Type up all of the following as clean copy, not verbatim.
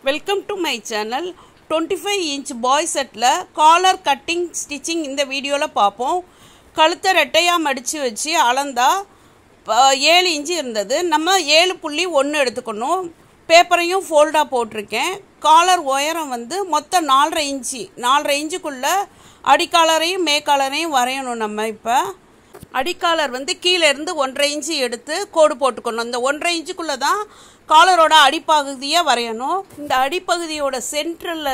Welcome to my channel. 25-inch boy set la collar cutting stitching இந்த வீடியோல பாப்போம். கழுத்தை ரெட்டையா மடிச்சு வச்சு அளந்தா 7 இன்ச் இருந்தது. நம்ம 7.1 எடுத்துக்கணும். பேப்பரையும் ஃபோல்டா போட்டுருக்கேன். காலர் உயரம் வந்து மொத்தம் 4.5 இன்ச். 4.5 இன்ச்சுக்குள்ள அடிக்காலரையும் மேக்காலரையும் வரையணும். நம்ம இப்ப அடிக்காலர் வந்து கீழ இருந்து 1.5 இன்ச் எடுத்து கோடு போட்டுக்கணும். இந்த 1.5 இன்ச்சுக்குள்ள தான் காலரோட அடிப்பகுதியை வரையணும். இந்த அடிப்பகுதியோட சென்டரில்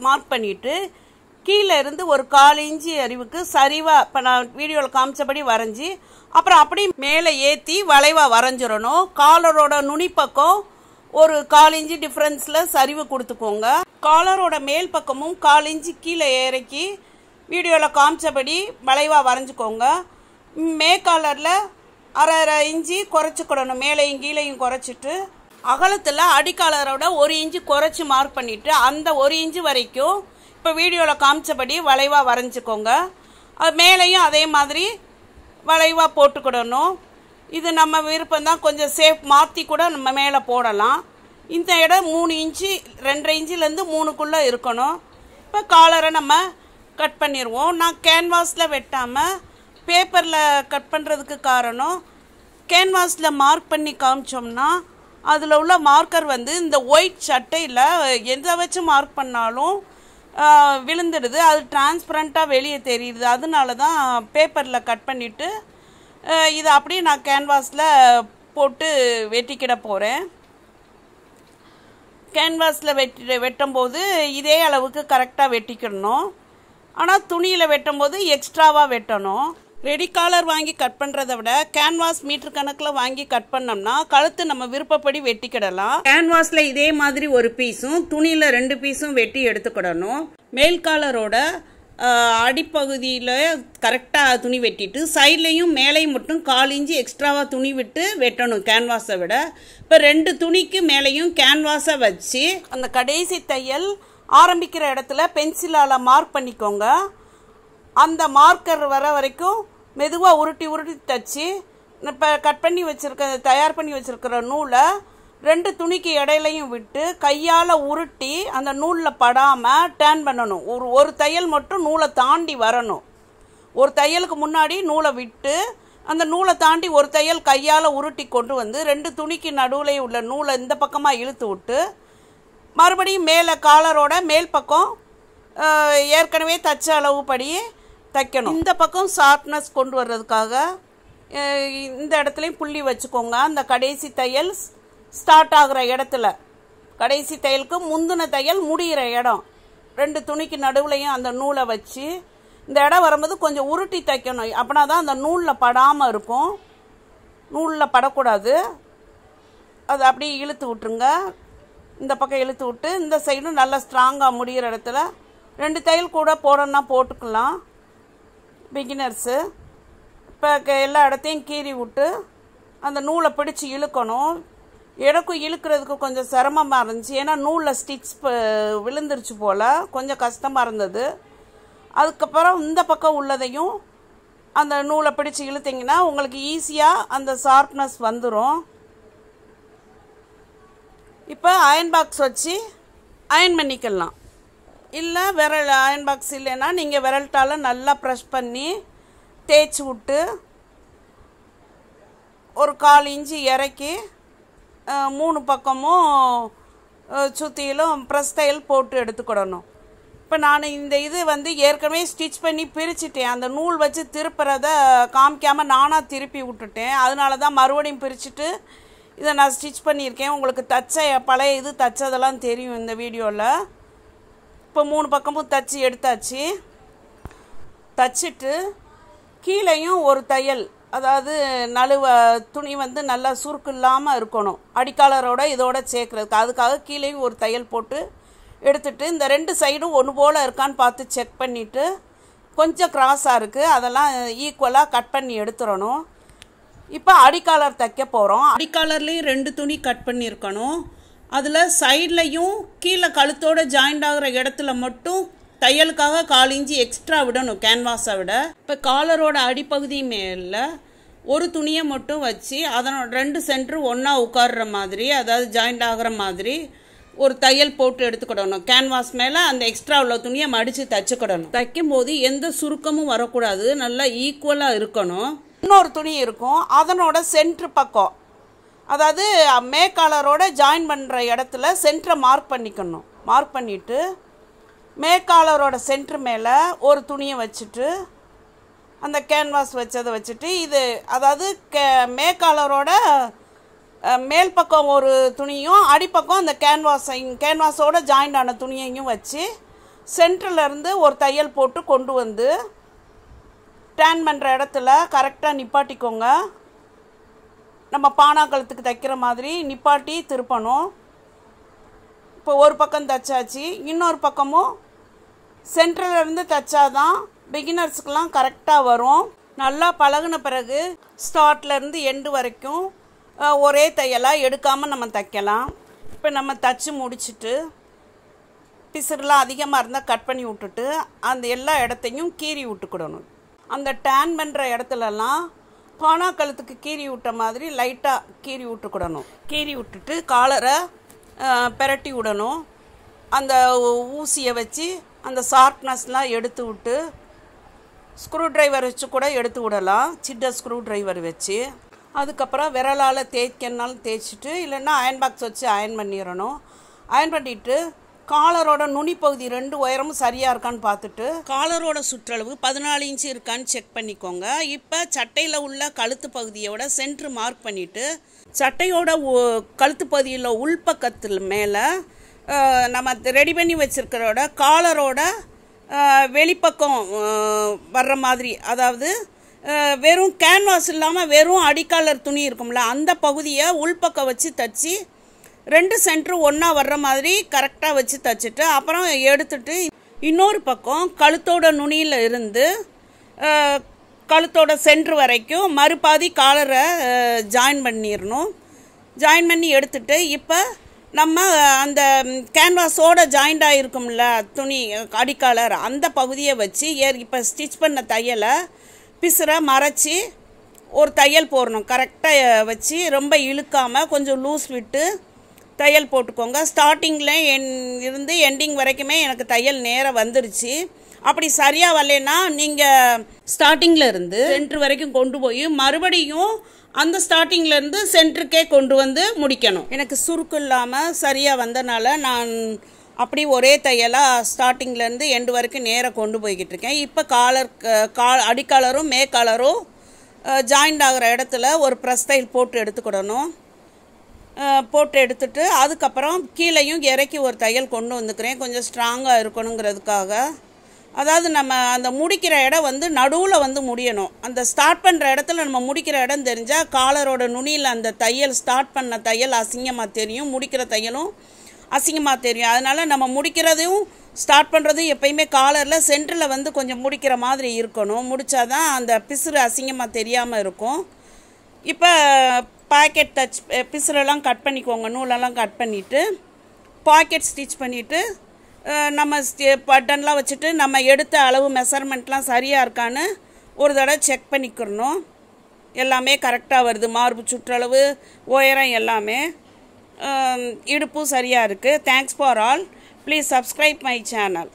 மார்க் பண்ணிவிட்டு கீழே இருந்து ஒரு 1/4 இன்ச்சு அறிவுக்கு சரிவாக இப்போ நான் வீடியோவில் காமிச்சபடி வரைஞ்சி அப்புறம் அப்படி மேலே ஏற்றி வளைவாக வரைஞ்சிடணும். காலரோட நுனிப்பக்கம் ஒரு 1/4 இன்ச்சு டிஃப்ரென்ஸில் சரிவு கொடுத்துக்கோங்க. காலரோட மேல் பக்கமும் 1/4 இன்ச்சு கீழே இறக்கி வீடியோவில் காமிச்சபடி வளைவாக வரைஞ்சிக்கோங்க. மேற்காலரில் 1/2 இன்ச்சு குறைச்சிக்கிடணும். மேலையும் கீழையும் குறைச்சிட்டு அகலத்தில் அடிக்காலரோட 1 இன்ச்சு குறைச்சி மார்க் பண்ணிவிட்டு அந்த 1 இன்ச்சு வரைக்கும் இப்போ வீடியோவில் காமிச்சபடி வளைவாக வரைஞ்சிக்கோங்க. அது மேலேயும் அதே மாதிரி வளைவாக போட்டுக்கிடணும். இது நம்ம விருப்பம்தான், கொஞ்சம் சேஃப் மாற்றி கூட நம்ம மேலே போடலாம். இந்த இடம் 3 இன்ச்சு 2.5 இன்ச்சிலேருந்து 3க்குள்ளே இருக்கணும். இப்போ காலரை நம்ம கட் பண்ணிடுவோம். நான் கேன்வாஸில் வெட்டாமல் பேப்பரில் கட் பண்ணுறதுக்கு காரணம், கேன்வாஸில் மார்க் பண்ணி காமிச்சோம்னா அதில் உள்ள மார்க்கர் வந்து இந்த ஒயிட் சட்டையில் எதை வச்சு மார்க் பண்ணாலும் விழுந்துடுது. அது டிரான்ஸ்பரண்ட்டாக வெளியே தெரியுது. அதனால தான் பேப்பரில் கட் பண்ணிவிட்டு இதை அப்படியே நான் கேன்வாஸில் போட்டு வெட்டிக்கிட போகிறேன். கேன்வாஸில் வெட்டும்போது இதே அளவுக்கு கரெக்டாக வெட்டிக்கிடணும். ஆனால் துணியில் வெட்டும்போது எக்ஸ்ட்ராவாக வெட்டணும். ரெடி காலர் வாங்கி கட் பண்ணுறதை விட கேன்வாஸ் மீட்டர் கணக்கில் வாங்கி கட் பண்ணோம்னா கழுத்து நம்ம விருப்பப்படி வெட்டிக்கிடலாம். கேன்வாஸில் இதே மாதிரி ஒரு பீஸும் துணியில் 2 பீஸும் வெட்டி எடுத்துக்கிடணும். மேல் காலரோட அடிப்பகுதியில் கரெக்டாக துணி வெட்டிட்டு சைட்லையும் மேலையும் மட்டும் 1/4 இன்ச்சு எக்ஸ்ட்ராவாக துணி விட்டு வெட்டணும் கேன்வாஸை விட. இப்போ 2 துணிக்கு மேலேயும் கேன்வாஸை வச்சு அந்த கடைசி தையல் ஆரம்பிக்கிற இடத்துல பென்சிலால் மார்க் பண்ணிக்கோங்க. அந்த மார்க்கர் வர வரைக்கும் மெதுவாக உருட்டி தச்சு இப்போ தயார் பண்ணி வச்சுருக்கிற நூலை 2 துணிக்கு இடையிலையும் விட்டு கையால் உருட்டி அந்த நூலில் படாமல் டேர்ன் பண்ணணும். ஒரு தையல் மட்டும் நூலை தாண்டி வரணும். ஒரு தையலுக்கு முன்னாடி நூலை விட்டு அந்த நூலை தாண்டி ஒரு தையல் கையால் உருட்டி கொண்டு வந்து 2 துணிக்கு நடுவில் உள்ள நூலை இந்த பக்கமாக இழுத்து விட்டு மறுபடியும் மேலே காலரோட மேல் பக்கம் ஏற்கனவே தச்ச அளவுப்படி தைக்கணும். இந்த பக்கம் ஷார்ப்னஸ் கொண்டு வர்றதுக்காக இந்த இடத்துலையும் புள்ளி வச்சுக்கோங்க. அந்த கடைசி தையல் ஸ்டார்ட் ஆகிற இடத்துல கடைசி தையலுக்கு முந்தின தையல் முடிகிற இடம் 2 துணிக்கு நடுவுலையும் அந்த நூலை வச்சு இந்த இடம் வரும்போது கொஞ்சம் உருட்டி தைக்கணும். அப்படின்னா தான் அந்த நூலில் படாமல் இருக்கும். நூலில் படக்கூடாது. அது அப்படியே இழுத்து விட்டுருங்க. இந்த பக்கம் இழுத்து விட்டு இந்த சைடும் நல்லா ஸ்ட்ராங்காக முடிகிற இடத்துல 2 தையல் கூட போடணும்னா போட்டுக்கலாம். பிகினர்ஸு இப்போ எல்லா இடத்தையும் கீறி விட்டு அந்த நூலை பிடிச்சி இழுக்கணும். எனக்கும் இழுக்கிறதுக்கு கொஞ்சம் சிரமமாக இருந்துச்சு. ஏன்னா நூலில் ஸ்டிச் விழுந்துருச்சு போல், கொஞ்சம் கஷ்டமாக இருந்தது. அதுக்கப்புறம் இந்த பக்கம் உள்ளதையும் அந்த நூலை பிடிச்சி இழுத்திங்கன்னா உங்களுக்கு ஈஸியாக அந்த ஷார்ப்னஸ் வந்துடும். இப்போ அயன் பாக்ஸ் வச்சு அயன் பண்ணிக்கலாம். இல்லை அயன் பாக்ஸ் இல்லைன்னா நீங்கள் விரல்ட்டால் நல்லா ப்ரெஷ் பண்ணி தேய்ச்சி விட்டு ஒரு 1/4 இன்ச்சு இறக்கி 3 பக்கமும் சுற்றிலும் ப்ரெஸ் தையல் போட்டு எடுத்துக்கிடணும். இப்போ நான் இந்த இது வந்து ஏற்கனவே ஸ்டிச் பண்ணி பிரிச்சுட்டேன். அந்த நூல் வச்சு திருப்புறத காமிக்காமல் நானாக திருப்பி விட்டுட்டேன். அதனால தான் மறுபடியும் பிரிச்சுட்டு இதை நான் ஸ்டிச் பண்ணியிருக்கேன். உங்களுக்கு பழைய இது தச்சதெல்லாம் தெரியும் இந்த வீடியோவில். இப்போ 3 பக்கமும் தச்சு எடுத்தாச்சு. தச்சுட்டு கீழேயும் ஒரு தையல், அதாவது நழுவ துணி வந்து நல்லா சுருக்கு இல்லாமல் இருக்கணும் அடிக்காலரோட இதோட சேர்க்குறதுக்கு. அதுக்காக கீழேயும் ஒரு தையல் போட்டு எடுத்துட்டு இந்த 2 சைடும் ஒன்று போல் இருக்கான்னு பார்த்து செக் பண்ணிவிட்டு கொஞ்சம் கிராஸாக இருக்குது அதெல்லாம் ஈக்குவலாக கட் பண்ணி எடுத்துடணும். இப்போ அடிக்காலர் தைக்க போகிறோம். அடிக்காலர்லேயும் 2 துணி கட் பண்ணியிருக்கணும். அதில் சைட்லையும் கீழே கழுத்தோட ஜாயிண்ட் ஆகிற இடத்துல மட்டும் தையலுக்காக 1/4 இன்ச்சு எக்ஸ்ட்ரா விடணும் கேன்வாஸை விட. இப்போ காலரோட அடிப்பகுதி மேலே ஒரு துணியை மட்டும் வச்சு அதனோட 2 சென்டர் ஒன்றா உட்கார்ற மாதிரி, அதாவது ஜாயிண்ட் ஆகிற மாதிரி ஒரு தையல் போட்டு எடுத்துக்கிடணும். கேன்வாஸ் மேலே அந்த எக்ஸ்ட்ரா உள்ள துணியை மடித்து தைச்சுக்கிடணும். தைக்கும்போது எந்த சுருக்கமும் வரக்கூடாது, நல்லா ஈக்குவலாக இருக்கணும். இன்னொரு துணி இருக்கும், அதனோட சென்ட்ரு பக்கம், அதாவது மேக்காலரோட ஜாயின் பண்ணுற இடத்துல சென்டரை மார்க் பண்ணிக்கணும். மார்க் பண்ணிவிட்டு மேக்காலரோட சென்ட்ரு மேலே ஒரு துணியை வச்சுட்டு அந்த கேன்வாஸ் வச்சதை வச்சுட்டு இது அதாவது மேக்காலரோட மேல் பக்கம் ஒரு துணியும் அடிப்பக்கம் அந்த கேன்வாஸோட ஜாயிண்ட் ஆன துணியையும் வச்சு சென்டர்லேருந்து ஒரு தையல் போட்டு கொண்டு வந்து டேன் பண்ணுற இடத்துல கரெக்டாக நிப்பாட்டிக்கோங்க. நம்ம பானாக்கழுத்துக்கு தைக்கிற மாதிரி நிப்பாட்டி திருப்பணும். இப்போ ஒரு பக்கம் தைச்சாச்சு, இன்னொரு பக்கமும் சென்டர்லேருந்து தைச்சாதான் பிகினர்ஸுக்கெலாம் கரெக்டாக வரும். நல்லா பழகின பிறகு ஸ்டார்ட்லேருந்து எண்டு வரைக்கும் ஒரே தையலாக எடுக்காமல் நம்ம தைக்கலாம். இப்போ நம்ம தைச்சி முடிச்சுட்டு பிசுறுலாம் அதிகமாக இருந்தால் கட் பண்ணி விட்டுட்டு அந்த எல்லா இடத்தையும் கீறி விட்டுக்கிடணும். அந்த டேன் பண்ணுற இடத்துலலாம் பானாக்கழுத்துக்கு கீறி விட்ட மாதிரி லைட்டாக கீறி விட்டுக்கிடணும். கீறி விட்டுட்டு காலரை பெரட்டி விடணும். அந்த ஊசியை வச்சு அந்த ஷார்ப்னஸ்லாம் எடுத்து விட்டு ஸ்க்ரூ ட்ரைவர் வச்சு கூட எடுத்து விடலாம், சின்ன ஸ்க்ரூ ட்ரைவர் வச்சு. அதுக்கப்புறம் விரலால் தேய்க்கனாலும் தேய்ச்சிட்டு, இல்லைன்னா அயன் பாக்ஸ் வச்சு அயன் பண்ணிடணும். அயன் பண்ணிவிட்டு காலரோட நுனி பகுதி 2 உயரமும் சரியாக இருக்கான்னு பார்த்துட்டு காலரோட சுற்றளவு 14 இன்ச்சு இருக்கான்னு செக் பண்ணிக்கோங்க. இப்போ சட்டையில் உள்ள கழுத்து பகுதியோட சென்ட்ரு மார்க் பண்ணிவிட்டு சட்டையோட கழுத்து பகுதியில் உள்பக்கத்தில் மேலே நம்ம ரெடி பண்ணி வச்சுருக்கிறோட காலரோட வெளிப்பக்கம் வர்ற மாதிரி, அதாவது வெறும் கேன்வாஸ் இல்லாமல் வெறும் அடிக்காலர் துணி இருக்கும்ல, அந்த பகுதியை உள்பக்கம் வச்சு தைச்சி 2 சென்ட்ரு ஒன்றா வர்ற மாதிரி கரெக்டாக வச்சு தைச்சிட்டு அப்புறம் எடுத்துட்டு இன்னொரு பக்கம் கழுத்தோட நுனியில் இருந்து கழுத்தோட சென்ட்ரு வரைக்கும் மறுபாதி காலரை ஜாயின் பண்ணிடணும். ஜாயின் பண்ணி எடுத்துட்டு இப்போ நம்ம அந்த கேன்வாஸோட ஜாயிண்டாக இருக்கும்ல துணி அடிக்காலர், அந்த பகுதியை வச்சு இப்போ ஸ்டிச் பண்ண தையலை பிசுரை மறைச்சி ஒரு தையல் போடணும். கரெக்டாக வச்சு ரொம்ப இழுக்காமல் கொஞ்சம் லூஸ் விட்டு தையல் போட்டுக்கோங்க. ஸ்டார்டிங்கில் இருந்து எண்டிங் வரைக்குமே எனக்கு தையல் நேராக வந்துருச்சு. அப்படி சரியாக வரலன்னா நீங்கள் ஸ்டார்டிங்கில் இருந்து சென்ட்ரு வரைக்கும் கொண்டு போய் மறுபடியும் அந்த ஸ்டார்டிங்லேருந்து சென்டருக்கே கொண்டு வந்து முடிக்கணும். எனக்கு சுருக்கு இல்லாமல் சரியாக வந்தனால நான் அப்படி ஒரே தையலாக ஸ்டார்டிங்லேருந்து எண்டு வரைக்கும் நேராக கொண்டு போய்கிட்டு இருக்கேன். இப்போ அடிக்காலரும் மேக்காலரும் ஜாயிண்ட் ஆகிற இடத்துல ஒரு ப்ரெஸ் தையல் போட்டு எடுத்துக்கிடணும். போட்டு எடுத்துட்டு அதுக்கப்புறம் கீழேயும் இறக்கி ஒரு தையல் கொண்டு வந்துக்கிறேன், கொஞ்சம் ஸ்ட்ராங்காக இருக்கணுங்கிறதுக்காக. அதாவது நம்ம அந்த முடிக்கிற இடம் வந்து நடுவில் வந்து முடியணும். அந்த ஸ்டார்ட் பண்ணுற இடத்துல நம்ம முடிக்கிற இடம் தெரிஞ்சால் காலரோட நுனியில் அந்த தையல் ஸ்டார்ட் பண்ண தையல் அசிங்கமாக தெரியும், முடிக்கிற தையலும் அசிங்கமாக தெரியும். அதனால் நம்ம முடிக்கிறதையும் ஸ்டார்ட் பண்ணுறதும் எப்பயுமே காலரில் சென்டரில் வந்து கொஞ்சம் முடிக்கிற மாதிரி இருக்கணும். முடித்தாதான் அந்த பிசுறு அசிங்கமாக தெரியாமல் இருக்கும். இப்போ பாக்கெட் டச் பிசுரெல்லாம் கட் பண்ணிக்கோங்க, நூலெல்லாம் கட் பண்ணிவிட்டு பாக்கெட் ஸ்டிச் பண்ணிவிட்டு நம்ம பட்டன்லாம் வச்சுட்டு நம்ம எடுத்த அளவு மெஷர்மெண்ட்லாம் சரியாக இருக்கான்னு ஒரு தடவை செக் பண்ணிக்கிறணும். எல்லாமே கரெக்டாக வருது, மார்பு சுற்றளவு உயரம் எல்லாமே, இடுப்பும் சரியாக இருக்குது. Thanks for all. Please subscribe my channel.